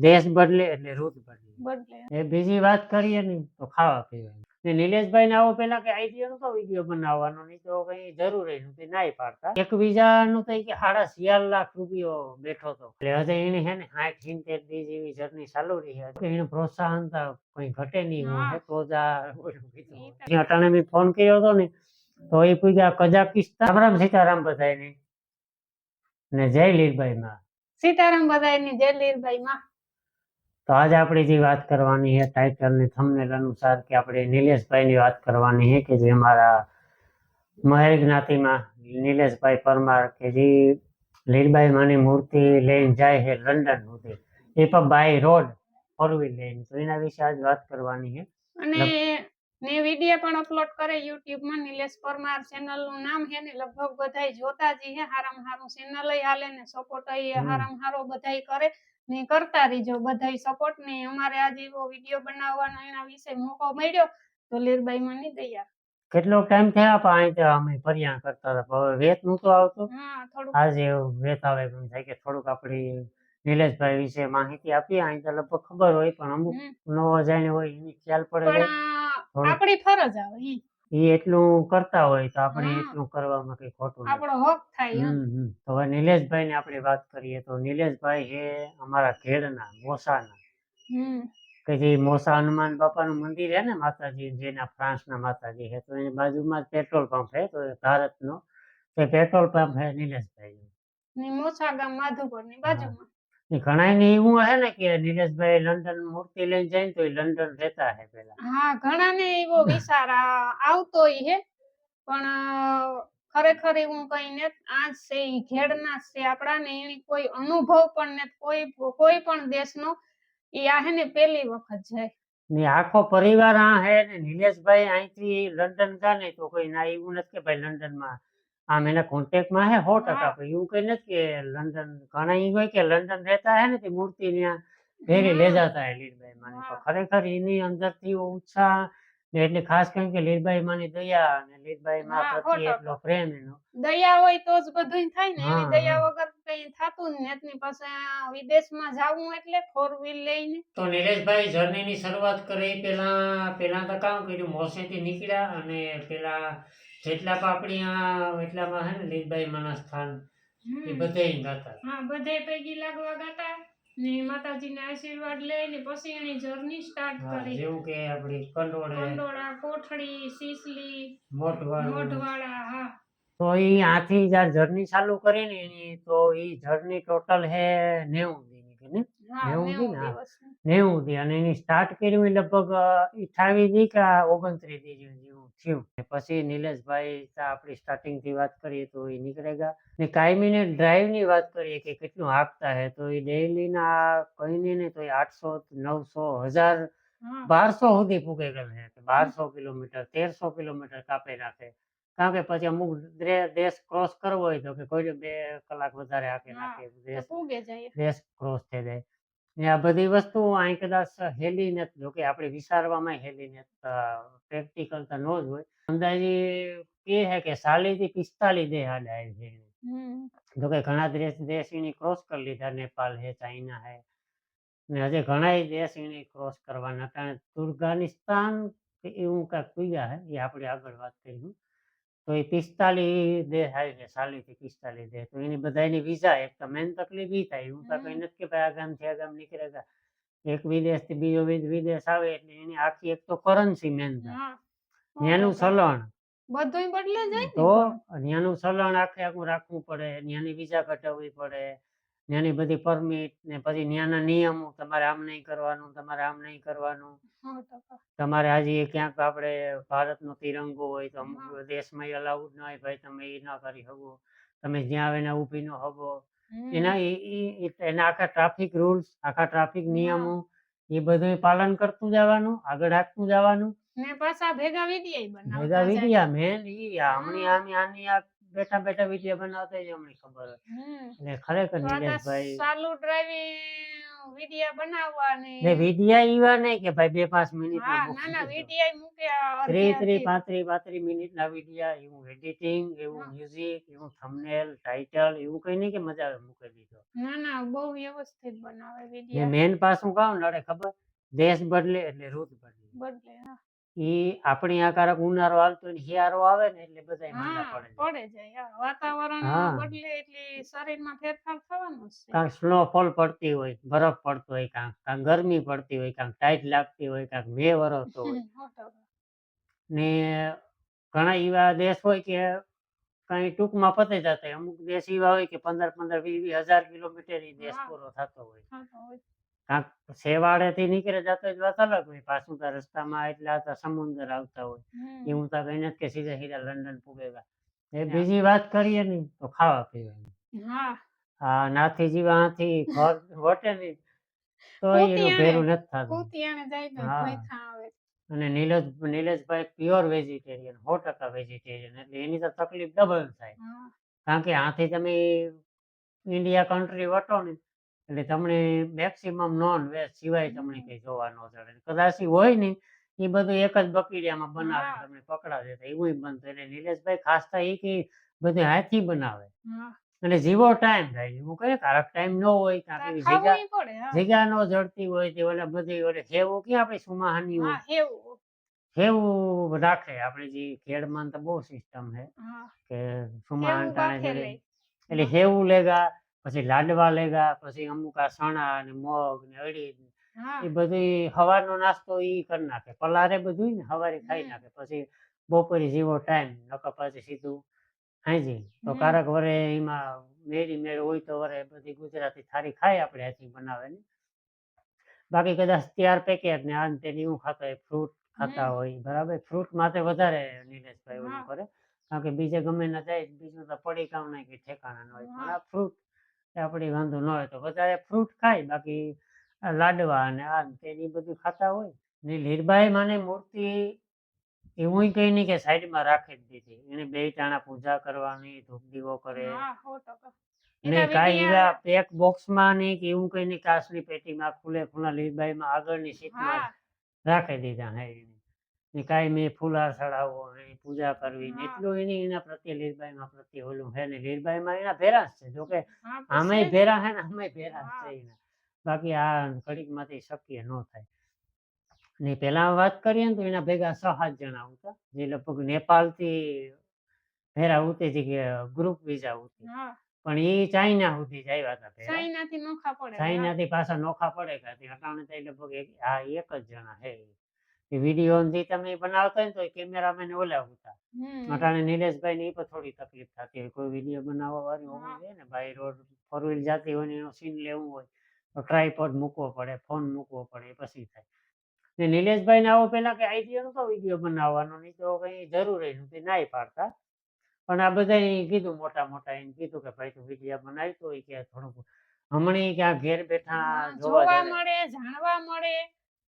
દેશ બદલે એટલે ઋતુ બદલે. બદલે. એ બીજી વાત કરીએ ને તો ખાવા પીવાની. ને નિલેશભાઈ ને આવો પેલા કે આઈડિયા નતો વિડીયો બનાવવાનો, નહીં તો કઈ જરૂર નથી નાઈ પાડતા. એક બીજાનું તો કે 16.5 લાખ રૂપિયો બેઠો હતો, એટલે હજે એને હે ને 60-70 દી જેવી જર્ની ચાલુ રહી છે. એને પ્રોત્સાહન તો કઈ ઘટે નહીં હોય તો જ આ કીધું. અટાણે મેં ફોન કર્યો હતો ને તો એ પૂછ્યા કઝાકિસ્તાન. રામ સીતારામ બધાને ને જય લીરબાઈ માં. સીતારામ બધાયની જય લીરબાઈ માં. તો આજે આપણે જે વાત કરવાની છે ટાઇટલ ને થંબનેલ અનુસાર કે આપણે નિલેશભાઈની વાત કરવાની છે કે જે અમારા મહેર જ્ઞાતિમાં નિલેશભાઈ પરમાર કે જે લીરબાઈ માની મૂર્તિ લઈને જાય છે લંડન સુધી, એ પણ બાય રોડ 4 વ્હીલ લઈને. તો એના વિશે આજ વાત કરવાની છે. અને ને વિડિયો પણ અપલોડ કરે YouTube માં. નિલેશ પરમાર ચેનલ નું નામ છે ને લગભગ બધાય જોતા જ છે. હારામાં હારું ચેનલ હાલે ને સપોર્ટ હારામાં હારો બધાય કરે ને કરતા રહીજો બધાય સપોર્ટ ને. અમારે આજે એવો વિડિયો બનાવવાનો એના વિશે મોકો મળ્યો તો લીરબાઈ માં ની દયા. કેટલો ટાઈમ થયા પણ અમે ફરિયાદ કરતા હતા, હવે વેત નહોતો આવતો. આજે વેત આવે એમ થાય કે થોડુંક આપણી નિલેશભાઈ વિશે માહિતી આપીએ. અહીં તો લગભગ ખબર હોય પણ અમુક નવો જાણે હોય એની ખ્યાલ પડે. આપણી ફરજ આવે એ એટલું કરતા હોય તો આપણે એટલું કરવામાં કઈ ખોટું નથી, આપણો હક થાય. તો હવે નિલેશભાઈ ની આપણે વાત કરીએ તો નિલેશભાઈ છે અમારા ખેડના મોસાના, કે જે મોસા હનુમાન બાપાનું મંદિર છે ને માતાજી, જેના ફ્રાન્સના માતાજી છે, તો એની બાજુમાં જ પેટ્રોલ પંપ છે. તો ભારતનો તે પેટ્રોલ પંપ છે નિલેશભાઈ મોસા ગામ માધુપુરની બાજુમાં. ઘણા ને એવું હે ને કે નિલેશભાઈ લંડન મૂર્તિ લઈને જાય તો એ લંડન રહેતા હે પેલા. હા, ઘણા ને એવો વિચાર આવતો હે પણ ખરેખર એવું કઈ ને. આજ છે ઈ ઘેડના છે આપડા ને, એની કોઈ અનુભવ પણ ને કોઈ પણ દેશનો ઈ આ હે ને પહેલી વખત જાય ને આખો પરિવાર આ હે ને. નિલેશભાઈ અહીંથી લંડન ગયા તો કોઈ ના એવું નથી કે ભાઈ લંડનમાં આમ એના કોન્ટેક્ટમાં હે 100%. એવું કઈ નથી કે લંડન, ઘણા એવું હોય કે લંડન રહેતા હે ને તે મૂર્તિ ત્યાં ફેરી લઈ જતા હે લીરબાઈ માની. તો ખરેખર એની અંદરથી ઉત્સાહ ને એટલે ખાસ કરીને કે લીરબાઈ માની દયા અને લીરબાઈ માં પ્રત્યે એટલો પ્રેમ એનો. દયા હોય તો જ બધું થાય ને, એની દયા વગર કઈ થાતું જ નથી. પાસે વિદેશમાં જાવું એટલે 4 વ્હીલ લઈને. તો નિલેશભાઈ જર્ની ની શરૂઆત કરી પેલા તો કામ કર્યું, મોસેથી નીકળ્યા અને પેલા જેટલા પાપડી એટલામાં હે ને લીરબાઈ માના સ્થાન એ બધે ગાતા. હા, બધે પૈકી લાગવા ગાતા ને માતાજીના આશીર્વાદ લઈને પછી એની જર્ની સ્ટાર્ટ કરી. જેવું કે આપણી કંડોળા, કોઠડી, સીસલી, મોઢવાડા. હા, તો એ આથી જયારે જર્ની ચાલુ કરી ને એની, તો એ જર્ની ટોટલ હે 90 દી કે ને 90 દી. અને એની સ્ટાર્ટ કર્યું લગભગ 28 દી કે 29 દી જેવું થયું. પછી નિલેશભાઈ આપણી સ્ટાર્ટિંગ થી વાત કરીએ તો એ નીકળે ગયા ને. કાયમી ને ડ્રાઈવ ની વાત કરીએ કે કેટલું હાંકતા હે તો એ ડેઈલી ના કઈ ને તો 800, 900, 1000, 1200 સુધી પૂગે ગયેલ છે. 1200 કિલોમીટર, 1300 કિલોમીટર કાપી નાખે. કારણ કે પછી અમુક દેશ ક્રોસ કરવો હોય તો કે કોઈ 2 કલાક વધારે હાંકી નાખે, દેશ ક્રોસ થઈ જાય. ને આ બધી વસ્તુ અહીં કદાચ હેલી નથી, જોકે આપણે વિચારવામાં હેલી નથી, પ્રેક્ટિકલ તો નો જ હોય. અંદાજે એ હે કે 40 થી 45 દેહ આડા છે. જોકે ઘણા દેશ એની ક્રોસ કરી લીધા, નેપાલ હે, ચાઇના હે ને હજે ઘણા દેશ એની ક્રોસ કરવાના. કારણ તુર્ગાનિસ્તાન એવું કાંઈક પૂજા હે, એ આપણે આગળ વાત કરીશું. તો એ 45 દેશ આવી છે, 40 થી 45 દેશ. તો એની બધાની વિઝા, એક તો મેન તકલીફ એ થાય. હું તો કઈ નથી કે ભાઈ આ ગામથી આ ગામ નીકળેગા, એક વિદેશ થી બીજો વિદેશ આવે એટલે એની આખી એક તો કરન્સી મેન થાય, ત્યાંનું ચલણ બધું બદલે જાય. તો ત્યાંનું ચલણ આખું રાખવું પડે, ત્યાંની વિઝા કઢાવવી પડે, ત્યાંની બધી પરમિટ ને પછી ત્યાંના નિયમો, તમારે આમ નહીં કરવાનું, તમારે આમ નહીં કરવાનું. તમારે આજે ક્યાંક આપણે ભારતનો તિરંગો હોય તો અમુક દેશમાં અલાઉડ ન હોય, ભાઈ તમે એ ના કરી શકો, તમે જ્યાં આવે ને ઊભી ન શકો. એના આખા ટ્રાફિક રૂલ્સ, આખા ટ્રાફિક નિયમો એ બધું પાલન કરતું જવાનું, આગળ રાખતું જવાનું. ને પાછા ભેગા વિડિયા મેન ઈ આની બેઠા વિડિયો બનાવતા જ અમને ખબર હોય. એટલે ખરેખર નિલેશભાઈ ચાલુ ડ્રાઈવિંગ વિડિયા બનાવવા ને ને વિડિયા ઈવા નહીં કે ભાઈ 2-5 મિનિટના હા મૂકી નાના દીધો. વિડિયા મૂકે 30 અડધી 35 મિનિટના વિડિયા, એવું એડિટિંગ, એવું હા. મ્યુઝિક, એવું થંબનેલ, ટાઇટલ, એવું કઈ નહીં કે મજા આવે મૂકી દીધો. ના બહુ વ્યવસ્થિત બનાવે ને વિડિયા મેન પાછું કામ નડે ખબર, દેશ બદલે એટલે ઋત બદલે. બદલે હા ઈ આપણી આ કારક ઉનાળો હાલતો હોય ને શિયાળો આવે ને એટલે બધાય માંદા હા પડે જાય. પડે જાય હા. વાતાવરણ હા. બદલે એટલે શરીરમાં ફેરફાર થવાનો જ છે કાંક સ્નોફોલ પડતી હોય, બરફ પડતો હોય, કાંક ગરમી પડતી હોય, કાંક ટાઈટ લાગતી હોય, કાંક મેઘ વરસતો હોય. 100%. ને ઘણા એવા દેશ હોય કે કઈ ટૂંકમાં પતી જતા હોય. અમુક દેશ એવા હોય કે 15-15, 20-20 હજાર કિલોમીટર ઈ દેશ હા. પૂરો થતો હોય. હા તો હોય. કાંક છેવાડેથી નીકળે જતો હોય તો વાત અલગ હોય, પાછું તો રસ્તામાં એટલા તો સમુદ્ર આવતા હોય. એવું તો કઈ નથી કે સીધા સીધા લંડન પૂગેગા. એ બીજી વાત કરીએ ને તો ખાવા પીવાની. હા આ નાથી જીવા હાથી ઘર વટે નહીં તો એનું કુતિયાણે ભેરું નથી થતું. કુતિયાણે જાય તો હા. ભયથા આવે અને નિલેશભાઈ પ્યોર વેજીટેરિયન, 100% વેજીટેરિયન, એટલે એની તો તકલીફ ડબલ થાય. હા કારણ કે આથી તમે ઇન્ડિયા કન્ટ્રી વટો ને એટલે તમને મેક્સિમમ નોન વેજ સિવાય તમને કઈ જોવા ન જડે. કદાચ ઈ હોય ને એ બધું એક જ બકીડિયામાં બનાવે, હા. તમને પકડા દેતા એવું બનતું. એટલે નિલેશભાઈ ખાસ તો એ કે બધું હાથથી બનાવે હા અને જીવો ટાઈમ થાય. એવું કહે કારક ટાઈમ ન હોય, તા કારણ કે ખાવું ઈ પડે હા જગ્યા ન જડતી હોય તે ઓલા બધી ઓલે ખેવું ક્યાં આપણે સુમાહાની હા એવું ખેવું રાખે. આપણે જે ખેડમાં તો બહુ સિસ્ટમ છે હા કે સુમાહાન એવું ટાણે બાફે જોડે લઈ એટલે હા. હેવું લેગા, પછી લાડવા લેગા, પછી અમુક આ ચણા ને મગ ને અડી હા એ બધી સવારનો નાસ્તો ઈ કરી નાખે. પલારે બધું ને સવારે ખાઈ હમ. નાખે. પછી બપોરે જેવો ટાઈમ નકર પછી સીધું હાંજી. તો હમ. કારક વરે એમાં મેળ હોય તો વરે બધી ગુજરાતી થાળી ખાય આપણે હાથથી બનાવે ને. બાકી કદાચ તૈયાર પેકેટ ને આ ને તે ને એવું ખાતા હોય, ફ્રૂટ ખાતા હોય, બરાબર. ફ્રૂટ માટે વધારે નિલેશભાઈ ઓલું હા કરે. કારણ કે બીજે ગમે ના જાય બીજું તો પડીકાનું નહીં કઈ ઠેકાણા ન હોય, પણ હા આ ફ્રૂટ આપણી વાંધો ન હોય તો વધારે ફ્રૂટ ખાય. બાકી આ લાડવા અને આ ને તે ને ઈ બધું ખાતા હોય. ને લીરબાઈ માને મૂર્તિ એવું કઈ નહીં કે સાઈડમાં રાખી જ દીધી. એને બે ટાણા પૂજા કરવાની, ધૂપ દીવો કરે. હા 100%. ને એના કાંઈ વિડિયા એવા પેક બોક્સમાં નહીં કે એવું કઈ નહીં, કાચની પેટીમાં ખુલ્લે ખુલ્લા લીરબાઈમાં આગળની સીટમાં હા જ રાખી દીધા હે એને. ને કાંઈ મેં ફુલાર ચડાવવો ને પૂજા કરવી ને હા એટલું એના પ્રત્યે લીરબાઈમાં પ્રત્યે ઓલું હે ને. લીરબાઈમાં એના ભેરા જ છે. જોકે હા આમેય પછી ભેરા હે ને આમેય ભેરા જ હા છે એના. બાકી આ ઘડીકમાંથી શક્ય ન થાય. ને પેલા વાત કરીએ ને તો એના ભેગા 6-7 જણા હતા, જે લગભગ નેપાળથી ભેરા ઉતરી કે ગ્રુપ વિઝા ઉતરી. હા પણ એ ચાઇના સુધી જ આવ્યા હતા ભેરા. ચાઇનાથી નોખા પડે હા ચાઇનાથી પાછા નોખા પડે ગયા અટાણે તો લગભગ એક જ જણા હે. એ વિડીયો જે તમે બનાવતા હોય ને તો કેમેરામેન ઓલા હતા. હમ અટાણે નિલેશભાઈ ને એ પણ થોડી તકલીફ થતી હોય. કોઈ વિડીયો બનાવવા વાળું હોવું હા જોઈએ ને, બાય રોડ 4 વ્હીલ જાતી હોય ને એનો સીન લેવું હોય તો ટ્રાયપોડ મૂકવો પડે, ફોન મૂકવો પડે, એ પછી થાય. ને નિલેશભાઈ ને આવો પેલા કઈ આઈડિયા નતો વિડીયો બનાવવાનો, નહીં તો કઈ જરૂર નહોતી, નાય પાડતા. પણ આ બધા કીધું મોટા એને કીધું કે ભાઈ તું વિડીયો બનાવી તો કે થોડુંક હમણાં ક્યાં ઘેર બેઠા હા, જોવા જોવા જડે. મળે જાણવા મળે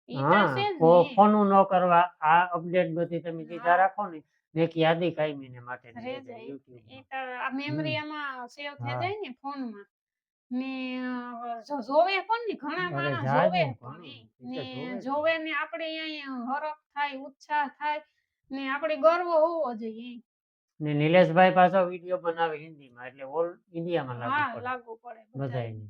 ઈ તો હા, છે જ ને ફોનું ન કરવા. આ અપડેટ બધી તમે દીધા હા રાખો ને એક યાદી કાયમીને માટે રહે રહી જાય જાય ઈ યુટ્યુબમાં. તો આ મેમરી આમાં સેવ થઈ હા. જાય ને ફોનમાં ને જોવે કોણ ને ઘણા અરે માણસ જોવે જાજુ પણ ઘણું. ઈ. ઈ ને તો જોવે જ જોવે ને આપણે અહીંયા હરખ થાય ઉત્સાહ થાય ને આપણે ગર્વ હોવો જોઈએ ઈ. ને નિલેશભાઈ પાછો વિડીયો બનાવે હિન્દીમાં, એટલે ઓલ ઇન્ડિયામાં લાગુ હા પડે લાગુ પડે બધાય બધાયને.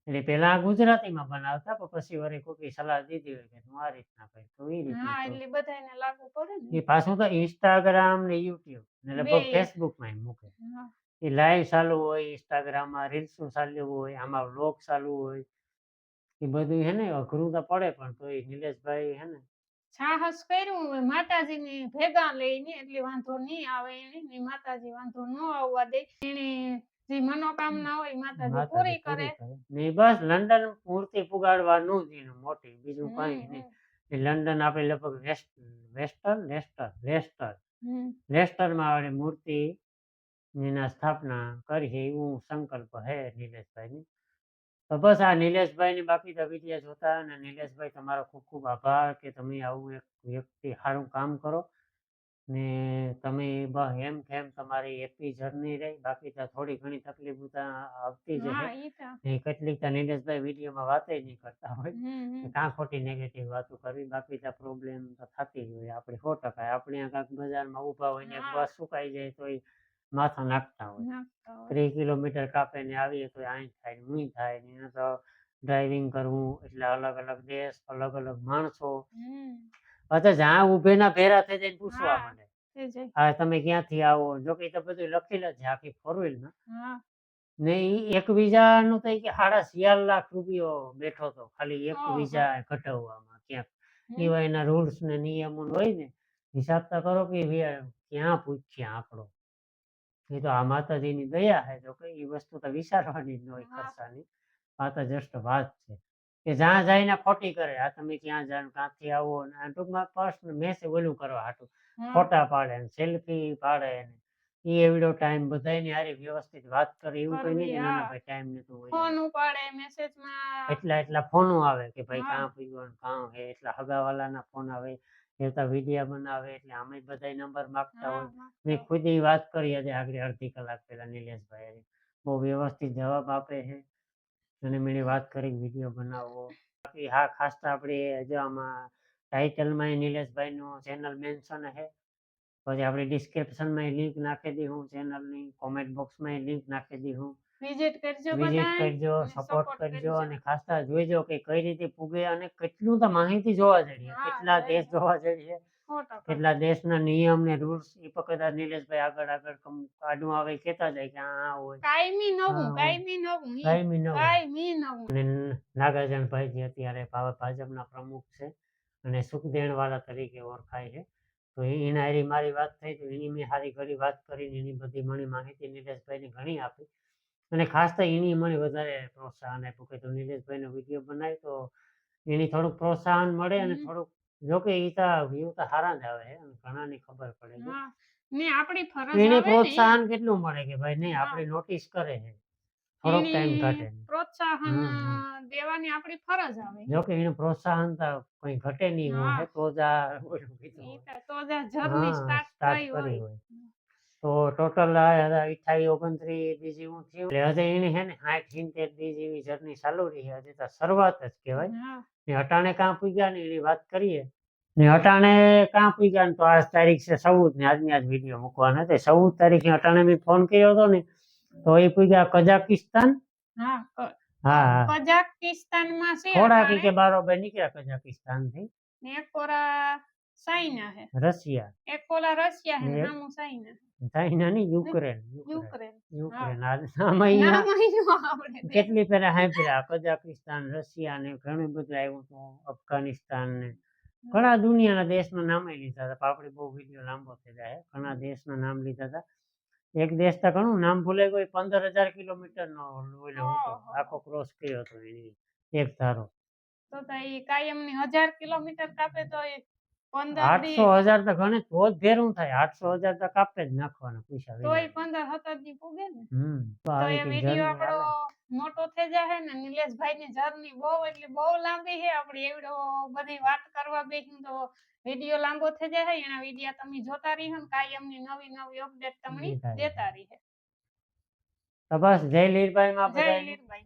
એટલે પેલા ગુજરાતીમાં બનાવતા, પણ પછી વળી કોઈ સલાહ દીધી હોય કે તું આ રીતના કર તો એ રીતના હા તો. એટલે બધાયને લાગુ પડે ને એ પાછું તો ઇન્સ્ટાગ્રામ ને યુટ્યુબ ને બે લગભગ ફેસબુકમાં મૂકે. હા એ લાઈવ ચાલુ હોય, ઇન્સ્ટાગ્રામમાં રીલ્સ ચાલુ હોય, આમાં વ્લોગ ચાલુ હોય. એ બધું હે ને અઘરું તો પડે, પણ તો એ નિલેશભાઈ હે ને સાહસ કર્યું હોય માતાજીને ભેગા લઈને એટલે વાંધો નહીં આવે એને ને માતાજી વાંધો ન આવવા દે. એને જે મનોકામના હોય માતાજી પૂરી કરે. ને બસ લંડન મૂર્તિ પુગાડવાનું જ એનું મોટી, બીજું કઈ હમ નહીં. હમ એ લંડન આપણે લગભગ લેસ્ટર હમ લેસ્ટરમાં આપણે મૂર્તિ એના સ્થાપના કરી છે એવું સંકલ્પ હે નિલેશભાઈની. તો બસ આ નિલેશભાઈની બાકી તો વિડીયો જોતા. અને નિલેશભાઈ તમારો ખૂબ ખૂબ આભાર કે તમે આવું એક વ્યક્તિ સારું કામ કરો. ને તમે એમ કેમ તમારી હેપી જર્ની રહી, બાકી તો થોડી ઘણી તકલીફ તો આવતી જ હા હે. ઈ તો ને કેટલીક તો નિલેશભાઈ વિડીયોમાં વાતે નહીં કરતા હોય હમ કે કાં ખોટી નેગેટિવ વાતો કરવી, બાકી તો પ્રોબ્લેમ તો થતી જ હોય આપણે 100%. આપણે આ કાંઈક બજારમાં ઊભા હોય ને એક હા. બસ સુકાઈ જાય તો માથા નાખતા હોય. નાખતા હોય. 3 કિલોમીટર કાપે ને આવીએ તો આઈ થાય ને ઊંય થાય ને એને તો ડ્રાઇવિંગ કરવું એટલે અલગ અલગ દેશ, અલગ અલગ માણસો. પાછા જ્યાં ઊભે ના ભેરા થઈ જઈને પૂછવા હા માંડે, થઈ જાય. હા તમે ક્યાંથી આવો? જો કે ઈ તો બધું લખેલું જ છે આખી 4 વ્હીલમાં. હા ને ઈ એક વિઝાનું તો ઈ કે 16.5 લાખ રૂપિયો બેઠો તો ખાલી એક ઓહો. વિઝા કઢાવવામાં ક્યાંક. હમ. એવા એના રૂલ્સ ને નિયમો હોય ને, હિસાબ તો કરો કે ક્યાં પૂછ્યા આંકડો. એ તો આ માતાજીની દયા છે, જો કે ઈ વસ્તુ તો વિચારવાની જ હોય હા. ખર્ચાની. આ તો જસ્ટ વાત છે કે જ્યાં જઈને ખોટી કરે, આ તમે ક્યાં જાઓ, ક્યાંથી આવો, ને આ ટૂંકમાં પર્સનલ મેસેજ ઓલું કરવા હાટુ હા. ફોટા પાડે ને સેલ્ફી પાડે ને ઈ એવડો ટાઈમ બધાયની હારે વ્યવસ્થિત વાત કરે એવું કઈ નહીં કરવી, કે ના ના હા. ભાઈ ટાઈમ નતો હોય. ફોન ઉપાડે મેસેજમાં એટલા ફોનો આવે કે ભાઈ હા. કાં પૂગ્યો ને કાં હે, એટલા હગાવાલાના ફોન આવે, એવતા વિડિયા બનાવે એટલે આમે બધાય નંબર માંગતા હા હોય. મેં નાખતા હોય. ખુદ ઈ વાત કરી આજે આગળ અડધી કલાક પહેલા નિલેશભાઈ હારે. બહુ વ્યવસ્થિત જવાબ આપે છે અને મેં વાત કરી વિડીયો બનાવવો. બાકી હા ખાસ તો આપણે જો આમાં ટાઇટલમાં નિલેશભાઈનું ચેનલ મેન્શન છે, પછી આપણે ડિસ્ક્રિપ્શનમાં લિંક નાખી દી હું ચેનલની, કોમેન્ટ બોક્સમાં લિંક નાખી દી હું. વિઝિટ કરજો વિઝિટ બધાય કરજો, અને સપોર્ટ સપોર્ટ કરજો કરજો. અને ખાસ તો જોઈજો કે કઈ રીતે પૂગે અને કેટલું તો માહિતી જોવા જઈએ, હા, કેટલા જોઈએ. દેશ જોવા જઈએ, 100%. કેટલા દેશના નિયમ ને રૂલ્સ એ કદાચ નિલેશભાઈ આગળ કાઢવા આવે કહેતા જાય કે આ હોય. કાયમી નવું, હા, કાયમી નવું, ઈ કાયમી નવું. કાયમી નવું. અને નાગાર્જુનભાઈ જે અત્યારે ભાજપના પ્રમુખ છે અને સુખદેણવાળા તરીકે ઓળખાય છે. તો એના હારે મારી વાત થઈ તો એની મેં સારી ઘડી વાત કરીને એની બધી મને માહિતી નિલેશભાઈને ઘણી આપી. અને ખાસ તો એની મને વધારે પ્રોત્સાહન આપ્યું કે તું નિલેશભાઈનો વિડીયો બનાય તો એની થોડુંક પ્રોત્સાહન મળે અને થોડુંક જોકે ઈ તો વ્યૂ તો સારા જ આવે છે અને ઘણાને ખબર પડે છે. હા ને આપણી ફરજ એને આવે ને પ્રોત્સાહન કેટલું મળે કે ભાઈ નહીં હા. આપણે નોટિસ કરે છે, થોડોક ટાઈમ એની ઘટે. પ્રોત્સાહન દેવાની આપણી ફરજ આવે. જો કે એનું પ્રોત્સાહન તો કઈ ઘટે નહીં હા. હોય તો જ આ ઓલું કીધું ઈ હોય. તો જ આ જર્ની હા, સ્ટાર્ટ સ્ટાર્ટ થઈ કરી હોય. હોય. તો ટોટલ 28 29 દી જેવું થયું. એટલે હજી એની હે ને 60 70 દી જેવી જર્ની ચાલુ રહી છે. હજી તો શરૂઆત જ કહેવાય. હા ને અટાણે કાં પૂગ્યા ને એની વાત કરીએ. ને અટાણે કાં પૂગ્યા ને તો આજ તારીખ છે 14 ને આજની આજ વિડીયો મૂકવાના છે. 14 તારીખે અટાણે મેં ફોન કર્યો હતો ને તો એ પૂગ્યા કઝાકિસ્તાન. હા હા, કઝાકિસ્તાનમાં છે થોડાક અટાણે. કે બારોબાર નીકળ્યા કઝાકિસ્તાનથી. ને એક કોરા ચાઇના હે, રશિયા, એક કોલા રશિયા હે ને ને હામું ચાઇના. ચાઇના નહીં યુક્રેન. યુક્રેન. યુક્રેન આમાં અહીંયા નામ ઈ નો આવડે તે. કેટલી પેલા સાંભળ્યા કઝાકિસ્તાન, રશિયા ને ઘણું બધું આવ્યું હતું, અફઘાનિસ્તાન ને ઘણા દુનિયાના દેશના નામ લીધા હતા. પણ આપણે બહુ વિડીયો લાંબો થઈ જાય. ઘણા દેશના નામ લીધા હતા. એક દેશ તો ઘણું નામ ભૂલાઈ ગયું, 15,000 કિલોમીટરનો ઓલો હતો, ઓહો. આખો ક્રોસ કર્યો હતો એની એક ધારો. તો ઈ કાયમની 1000 કિલોમીટર કાપે તો એ 15 દી 800,000 તો ગણે તો જ ભેરું થાય. 800,000 તો કાપે જ નાખવાના પૈસા તોય વિના. 15 17 દી પૂગે ને. તો તો આવી એ કંઈક વિડીયો journey આપણો હાલે. મોટો થઈ જાય ને. નિલેશભાઈ ની જર્ની બહુ એટલે બહુ લાંબી છે. આપડી એવડો બધી વાત કરવા બેસી તો વિડીયો લાંબો થઈ જાય. એના વિડીયો તમે જોતા રહીજો ને કાયમની નવી નવી અપડેટ તમને દેતા રહીએ. દેતા રહીએ. તો બસ જય લીરબાઈ માં જય બધાને. લીરબાઈ.